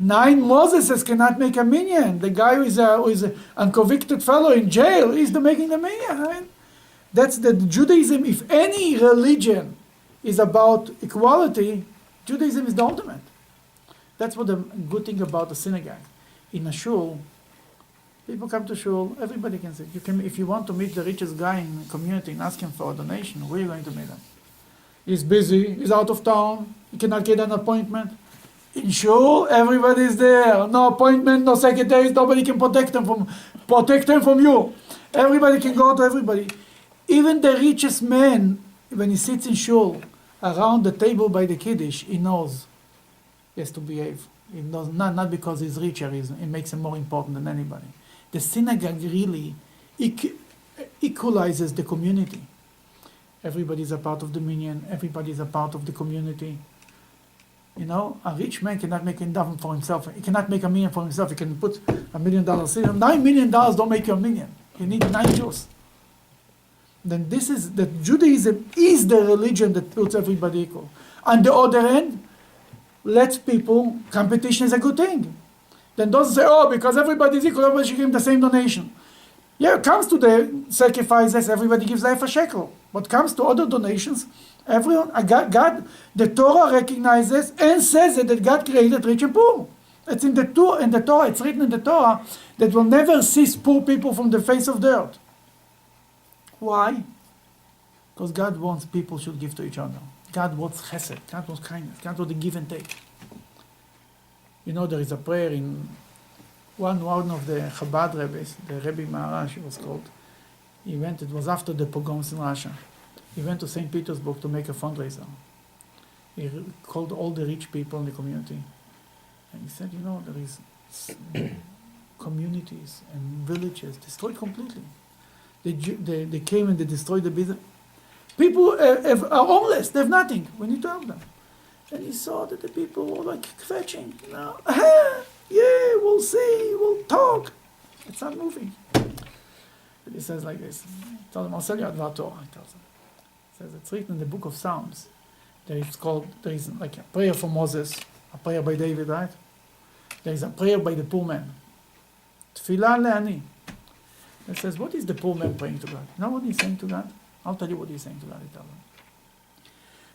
9 Moseses cannot make a minyan. The guy who is a unconvicted fellow in jail is making the minyan. I mean, that's the Judaism. If any religion is about equality, Judaism is the ultimate. That's what the good thing about the synagogue. In a shul, people come to shul, everybody can say, if you want to meet the richest guy in the community and ask him for a donation, where are you going to meet him? He's busy, he's out of town, he cannot get an appointment. In shul, everybody is there. No appointment, no secretaries, nobody can protect them from you. Everybody can go to everybody. Even the richest man, when he sits in shul, around the table by the Kiddush, he knows he has to behave. He knows, not because he's richer, it makes him more important than anybody. The synagogue really equalizes the community. Everybody is a part of the minyan, everybody is a part of the community. A rich man cannot make a minyan for himself. He cannot make a minyan for himself. He can put $1 million. $9 million don't make you a minyan. You need 9 Jews. Then Judaism is the religion that puts everybody equal. On the other end, lets people, competition is a good thing. Then doesn't say, because everybody is equal, everybody should give the same donation. Yeah, it comes to the sacrifices, everybody gives half a shekel. But comes to other donations, everyone, God, the Torah recognizes and says that God created rich and poor. It's in the Torah, it's written in the Torah that will never cease poor people from the face of the earth. Why? Because God wants people should give to each other. God wants chesed, God wants kindness, God wants the give and take. There is a prayer in one of the Chabad rabbis, the Rabbi Maharash he was called. It was after the pogroms in Russia. He went to St. Petersburg to make a fundraiser. He called all the rich people in the community. And he said, there is communities and villages destroyed completely. They came and they destroyed the business. People are homeless, they have nothing. We need to help them. And he saw that the people were like fetching. Yeah, we'll see, we'll talk. It's not moving. And he says like this. He tells them, I'll sell you Advar Torah. He tells them. He says, it's written in the book of Psalms. There is like a prayer for Moses, a prayer by David, right? There is a prayer by the poor man. Tfilah le'ani. It says, what is the poor man praying to God? You know what he's saying to God? I'll tell you what he's saying to God. He tells him.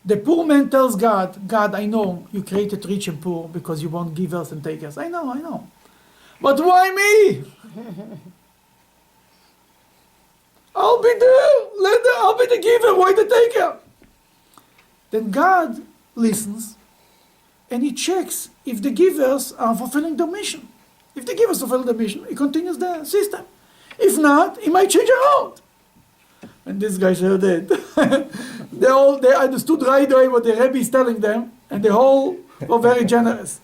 The poor man tells God, God, I know you created rich and poor because you want givers and takers. I know. But why me? I'll be there. I'll be the giver. Why the taker? Then God listens and he checks if the givers are fulfilling their mission. If the givers fulfill the mission, he continues the system. If not, he might change around. And these guys heard it. They understood right away what the Rebbe is telling them, and they all were very generous.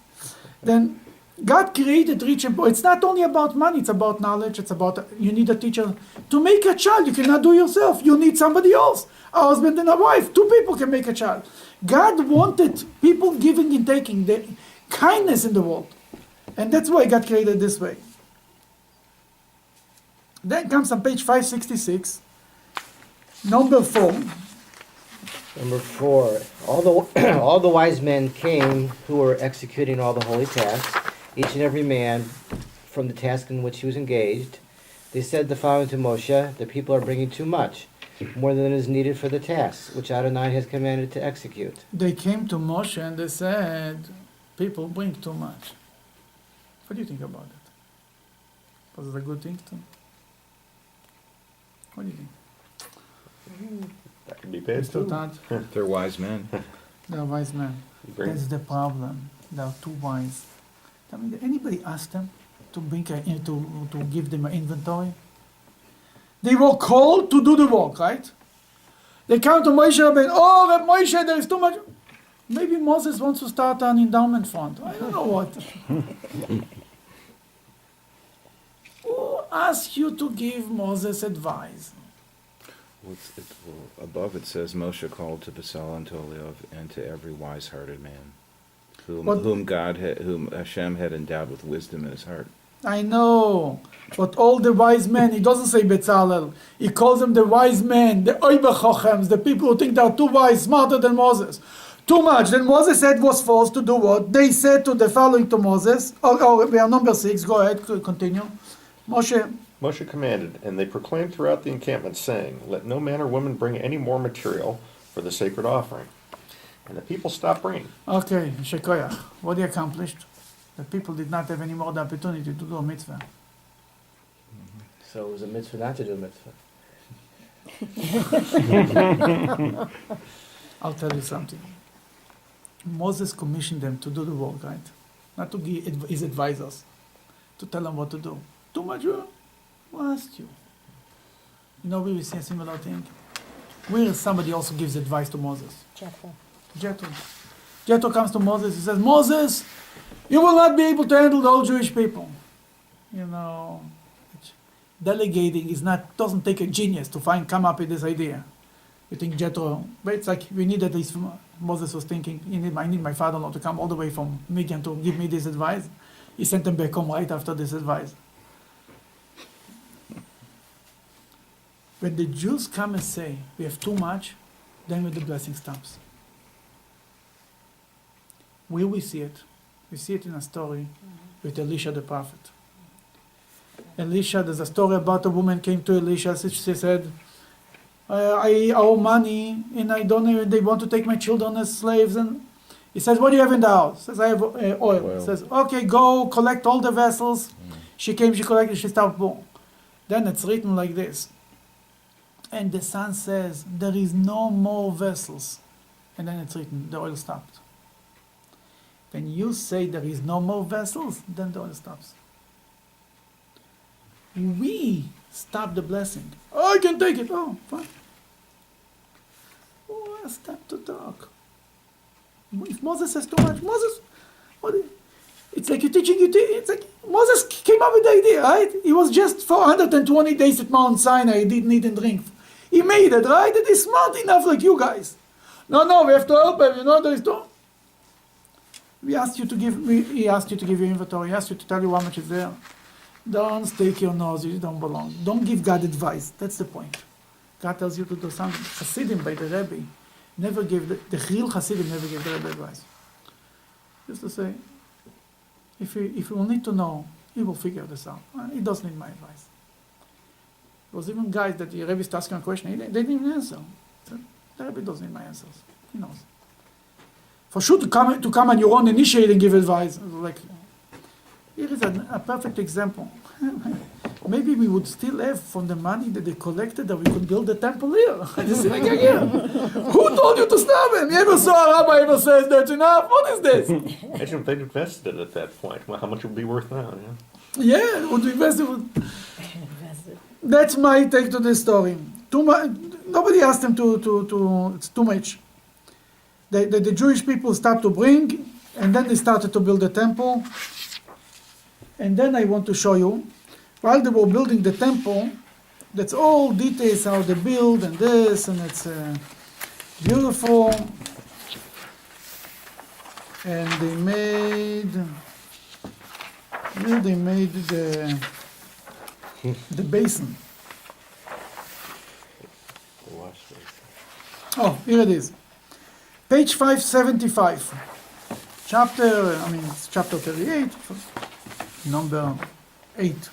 Then God created rich and poor. It's not only about money, it's about knowledge, it's about, you need a teacher. To make a child, you cannot do yourself. You need somebody else. A husband and a wife. Two people can make a child. God wanted people giving and taking, the kindness in the world. And that's why God created this way. Then comes on page 566, number 4. Number 4, all the wise men came who were executing all the holy tasks, each and every man from the task in which he was engaged. They said the following to Moshe, the people are bringing too much, more than is needed for the tasks, which Adonai has commanded to execute. They came to Moshe and they said, people bring too much. What do you think about it? Was it a good thing too? What do you think? That could be bad Mr. too. Todd? They're wise men. They're wise men. You bring- That's the problem. They're too wise. I mean, did anybody ask them to bring to give them an inventory? They were called to do the work, right? They come to Moshe and oh, Reb Moshe, there is too much. Maybe Moses wants to start an endowment fund. I don't know what. Who asked you to give Moses advice? Above it says Moshe called to Bezalel and to Oholiab and to every wise-hearted man, What- whom Hashem had endowed with wisdom in his heart. I know, but all the wise men, he doesn't say Bezalel. He calls them the wise men, the Oiber Chochems, the people who think they are too wise, smarter than Moses. Too much. Then Moses was forced to do what? They said to the following to Moses. We are number 6. Go ahead, continue. Moshe commanded, and they proclaimed throughout the encampment, saying, let no man or woman bring any more material for the sacred offering. And the people stopped bringing. Okay, Shekoyach. What he accomplished? The people did not have any more the opportunity to do a mitzvah. So it was a mitzvah not to do a mitzvah. I'll tell you something. Moses commissioned them to do the work, right? Not to give his advisors, to tell them what to do. Too much work? Who asked you? You know, we will see a similar thing. Where somebody also gives advice to Moses. Jethro. Jethro comes to Moses, he says, Moses, you will not be able to handle the whole Jewish people. You know, delegating doesn't take a genius to come up with this idea. You think Jethro, but it's like we need at least, Moses was thinking, I need my father-in-law to come all the way from Midian to give me this advice. He sent them back home right after this advice. When the Jews come and say, we have too much, then when the blessing stops. Where we see it? We see it in a story with Elisha the prophet. Elisha, there's a story about a woman came to Elisha, she said, I owe money and I don't know, they want to take my children as slaves. And he says, what do you have in the house? He says, I have oil. He says, okay, go collect all the vessels. She came, she collected, she stopped, boom. Then it's written like this. And the son says, there is no more vessels. And then it's written, the oil stopped. When you say there is no more vessels, then the oil stops. We stop the blessing. Oh, I can take it. Oh, fine. Oh, stop to talk. If Moses says too much, it's like you're teaching, it's like Moses came up with the idea, right? He was just for 120 days at Mount Sinai, he didn't eat and drink. He made it, right? And he's smart enough like you guys. No, we have to help him, there is no. He asked you to give your inventory, he asked you to tell you how much is there. Don't stick your nose, you don't belong. Don't give God advice, that's the point. God tells you to do something. Hasidim by the Rebbe never gave, the real Hasidim never gave the Rebbe advice. Just to say, if you will need to know, he will figure this out. He doesn't need my advice. There was even guys that the Rebbe is asking a question, they didn't even answer. So the Rebbe doesn't need my answers. He knows. For sure to come on your own initiate and give advice. Like, here is a perfect example. Maybe we would still have from the money that they collected that we could build a temple here. Like, here. Who told you to stop him? You ever saw a rabbi ever says that's enough? What is this? Imagine if they'd invested it at that point. Well, how much it would be worth now? Yeah, it would be best. That's my take to this story. Nobody asked them to. It's too much. The Jewish people stopped to bring, and then they started to build the temple. And then I want to show you, while they were building the temple, that's all details how they build and this, and it's beautiful. And they made the basin. Oh, here it is. Page 575. It's chapter 38, number 8.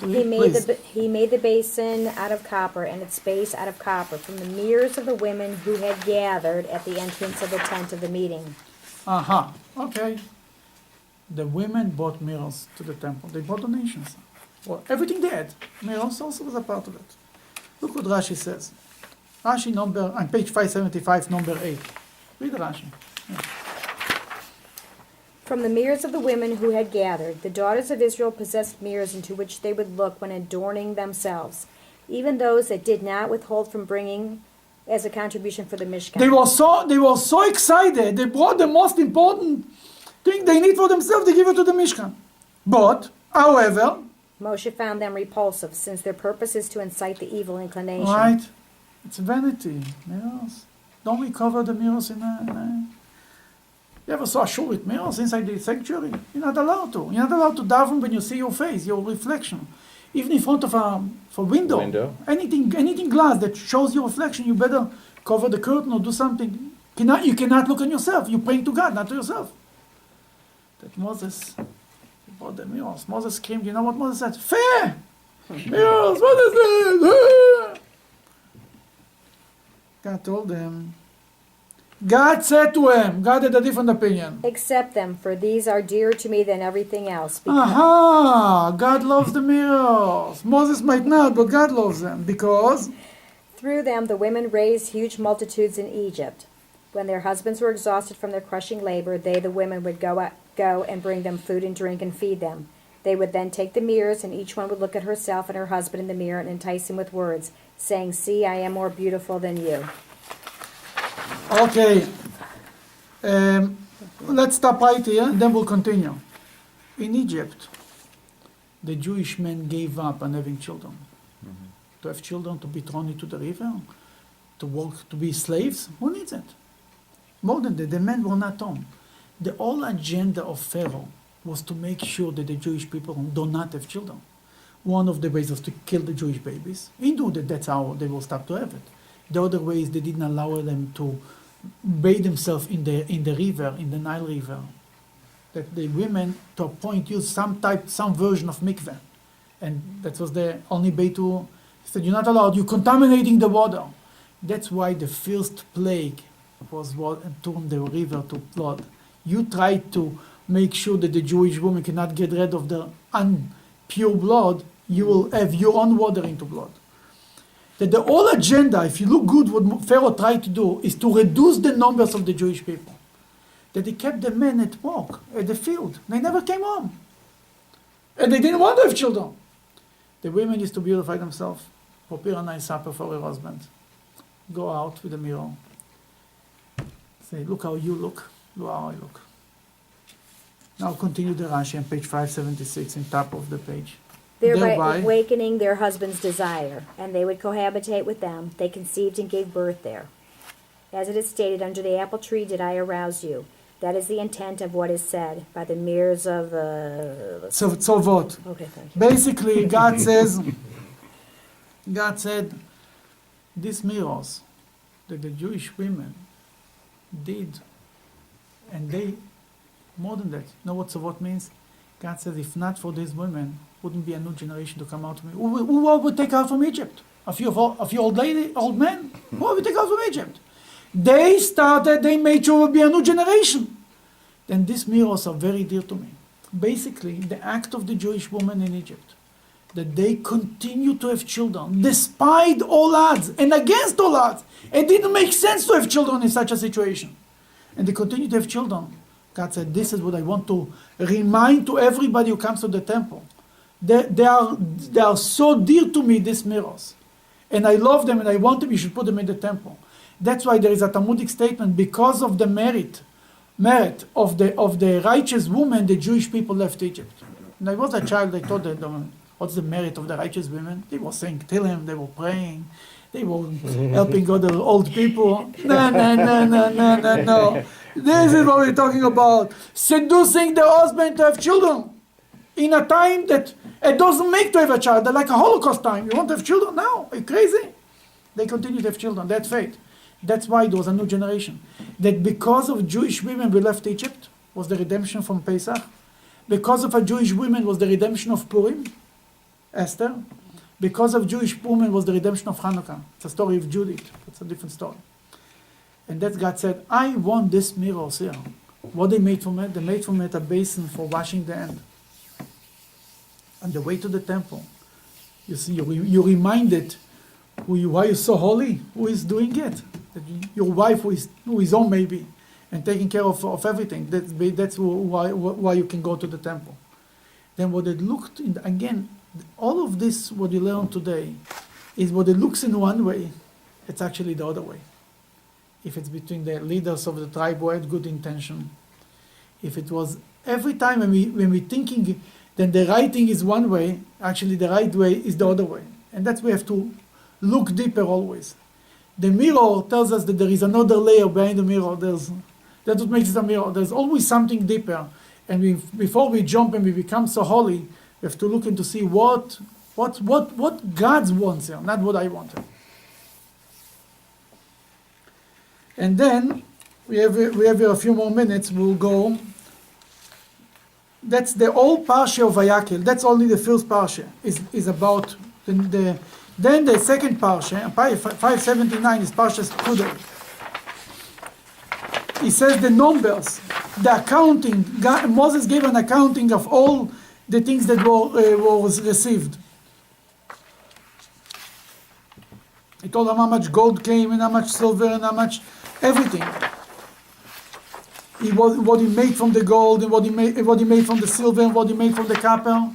He made the basin out of copper and its base out of copper from the mirrors of the women who had gathered at the entrance of the tent of the meeting. Aha, okay. The women brought mirrors to the temple. They brought donations. Well, everything they had, mirrors also was a part of it. Look what Rashi says. Rashi on page 575, number 8. Read Rashi. Yeah. From the mirrors of the women who had gathered, the daughters of Israel possessed mirrors into which they would look when adorning themselves, even those that did not withhold from bringing as a contribution for the Mishkan. They were so excited. They brought the most important thing they need for themselves. They give it to the Mishkan. But, however, Moshe found them repulsive, since their purpose is to incite the evil inclination. right? It's vanity. Mirrors. Don't we cover the mirrors in a You ever saw a shul with mirrors inside the sanctuary? You're not allowed to. You're not allowed to daven when you see your face, your reflection. Even in front of a window. Anything glass that shows your reflection, you better cover the curtain or do something. You cannot look on yourself. You're praying to God, not to yourself. That Moses brought the mirrors. Moses screamed, you know what Moses said? Fair! Mirrors, what is this? God told them. God said to him, God had a different opinion. Accept them, for these are dearer to me than everything else. Aha! God loves the mirrors. Moses might not, but God loves them because through them the women raised huge multitudes in Egypt. When their husbands were exhausted from their crushing labor, they, the women, would go and bring them food and drink and feed them. They would then take the mirrors, and each one would look at herself and her husband in the mirror and entice him with words, saying, see, I am more beautiful than you. Okay, let's stop right here, and then we'll continue. In Egypt, the Jewish men gave up on having children. To have children, to be thrown into the river, to work, to be slaves, who needs it? More than that, the men were not home. The whole agenda of Pharaoh was to make sure that the Jewish people do not have children. One of the ways was to kill the Jewish babies. He knew that that's how they will start to have it. The other way is they didn't allow them to bathe themselves in the river, in the Nile River. That the women, to a point, used some version of mikveh. And that was the only way to, he said, you're not allowed, you're contaminating the water. That's why the first plague was what turned the river to blood. You tried to make sure that the Jewish woman cannot get rid of the unpure blood, you will have your own water into blood. That the whole agenda, if you look good, what Pharaoh tried to do is to reduce the numbers of the Jewish people. That he kept the men at work, at the field. They never came home. And they didn't want to have children. The women used to beautify themselves, prepare a nice supper for her husband, go out with a mirror, say, look how you look, look how I look. Now continue the Rashi on page 576 in top of the page. Thereby awakening their husband's desire, and they would cohabitate with them. They conceived and gave birth there. As it is stated, under the apple tree did I arouse you. That is the intent of what is said by the mirrors of So what? Okay, thank you. Basically, God said, these mirrors that the Jewish women did, and they, more than that, you know what Sovot means? God says, if not for these women, wouldn't be a new generation to come out from Egypt. Who would take out from Egypt? A few old men? Who would take out from Egypt? They made sure it would be a new generation. Then these mirrors are very dear to me. Basically, the act of the Jewish woman in Egypt, that they continue to have children, despite all odds and against all odds. It didn't make sense to have children in such a situation. And they continue to have children. God said, this is what I want to remind to everybody who comes to the temple. They are so dear to me, these mirrors. And I love them and I want them, you should put them in the temple. That's why there is a Talmudic statement, because of the merit merit of the righteous woman, the Jewish people left Egypt. When I was a child, I thought that what's the merit of the righteous women? They were saying Tehillim, they were praying, they were helping other old people. No. This is what we're talking about. Seducing the husband to have children in a time that it doesn't make to have a child. They're like a Holocaust time. You want to have children now? Are you crazy? They continue to have children. That's fate. That's why there was a new generation. That because of Jewish women we left Egypt was the redemption from Pesach. Because of a Jewish woman was the redemption of Purim, Esther. Because of Jewish women was the redemption of Hanukkah. It's a story of Judith. It's a different story. And that God said, I want this mirrors here. What they made from it? They made from it a basin for washing the hand. On the way to the temple, you see, you're reminded why you're so holy, who is doing it. That your wife who is home maybe, and taking care of everything. That's why you can go to the temple. Then what it looked, again, all of this, what you learn today, is what it looks in one way, it's actually the other way. If it's between the leaders of the tribe who had good intention, if it was every time when we thinking then the right thing is one way, actually the right way is the other way. And that's we have to look deeper always. The mirror tells us that there is another layer behind the mirror. That's what makes it a mirror. There's always something deeper. And before we jump and we become so holy, we have to look and to see what God wants here, not what I want here. And then we have here a few more minutes. We'll go. That's the whole Parsha of Vayahel. That's only the first Parsha. Is about then the second Parsha, 579, is Parshat Pekudei. He says the numbers, the accounting. Moses gave an accounting of all the things that was received. He told them how much gold came and how much silver and how much everything. What he made from the gold and what he made from the silver and what he made from the copper.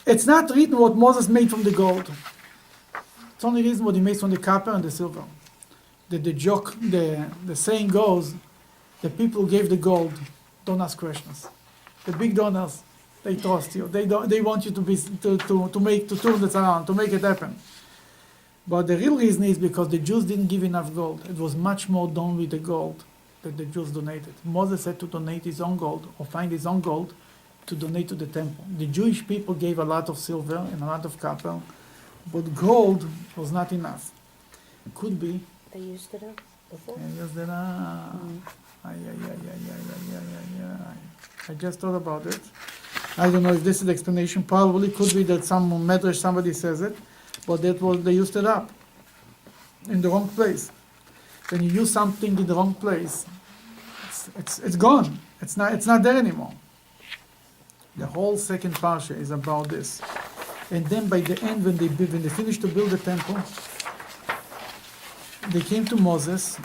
It's not written what Moses made from the gold. It's only written what he made from the copper and the silver. The saying goes, the people who gave the gold don't ask questions. The big donors, they trust you. They want you to turn this around, to make it happen. But the real reason is because the Jews didn't give enough gold. It was much more done with the gold that the Jews donated. Moses had to donate his own gold, or find his own gold, to donate to the temple. The Jewish people gave a lot of silver and a lot of copper, but gold was not enough. It could be. They used it up before. I just thought about it. I don't know if this is the explanation. Probably could be that some medrash, somebody says it, but they used it up in the wrong place. When you use something in the wrong place, it's gone. It's not there anymore. The whole second parsha is about this. And then by the end, when they finished to build the temple, they came to Moses.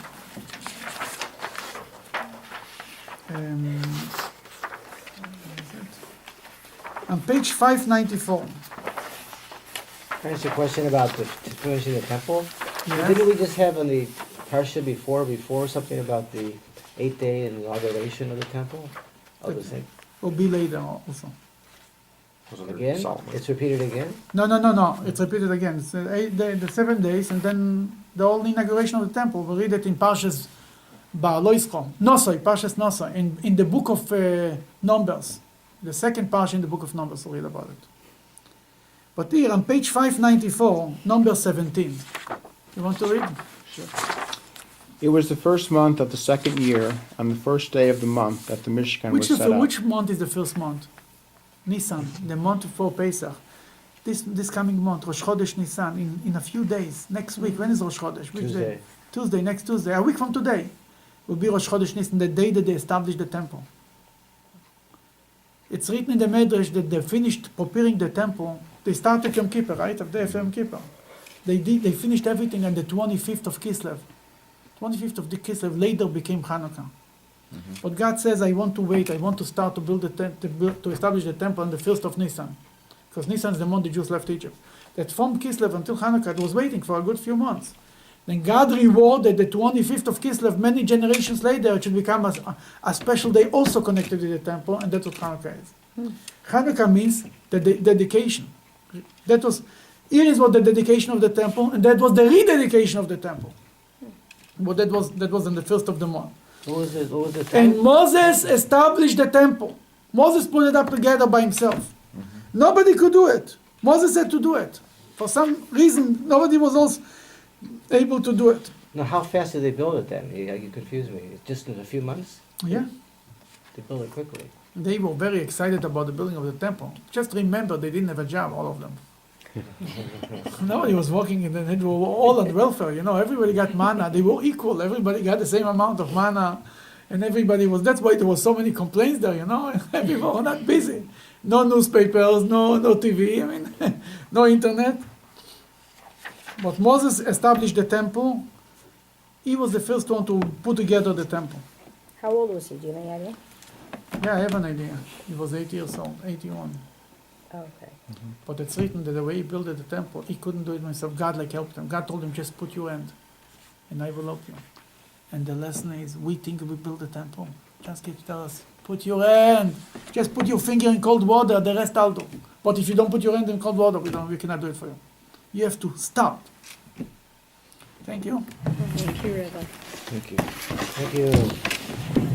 On page 594. Can I ask you a question about the finishing the temple? Yes. Didn't we just have in the Parsha before something about the 8th day and inauguration of the temple? Oh, the same. Will be later also. Wasn't there Again? Solomon? It's repeated again? No. It's repeated again. It's the 7 days, and then the whole inauguration of the temple. We read it in Parshas Parshas Nosai, in the book of Numbers. The second Parsha in the book of Numbers, we'll read about it. But here on page 594, number 17. You want to read? Sure. It was the first month of the second year, on the first day of the month, that the Mishkan was set up. Which month is the first month? Nisan, the month before Pesach. This coming month, Rosh Chodesh Nisan, in a few days, next week. When is Rosh Chodesh? Which Tuesday. day? Tuesday, next Tuesday. A week from today will be Rosh Chodesh Nisan, the day that they established the temple. It's written in the Medrash that they finished preparing the temple. They started Yom Kippur, right? After Yom Kippur. They finished everything on the 25th of Kislev. 25th of the Kislev later became Hanukkah. Mm-hmm. But God says, I want to wait. I want to start to build to establish the temple on the 1st of Nisan. Because Nisan is the month the Jews left Egypt. That from Kislev until Hanukkah, it was waiting for a good few months. Then God rewarded the 25th of Kislev many generations later. It should become a special day also connected to the temple, and that's what Hanukkah is. Hanukkah means the dedication. That was, here is what the dedication of the temple, and that was the rededication of the temple. But that was on the first of the month. What was the And time? Moses established the temple. Moses put it up together by himself. Nobody could do it. Moses had to do it. For some reason, nobody was also able to do it. Now, how fast did they build it then? You confuse me. Just in a few months? Yeah. They built it quickly. They were very excited about the building of the temple. Just remember, they didn't have a job, all of them. Nobody was working in the, they were all on welfare, everybody got manna. They were equal. Everybody got the same amount of manna. And everybody was, that's why there was so many complaints there, People were not busy. No newspapers, no TV, no internet. But Moses established the temple. He was the first one to put together the temple. How old was he? Do you have any idea? Yeah, I have an idea. He was 8 years old, 81. Oh, okay. But it's written that the way he built the temple, he couldn't do it himself. God helped him. God told him, just put your hand, and I will help you. And the lesson is, we think we build the temple. Just keep tell us, put your hand. Just put your finger in cold water, the rest I'll do. But if you don't put your hand in cold water, we cannot do it for you. You have to start. Thank you. Thank you, Rabbi. Thank you. Thank you.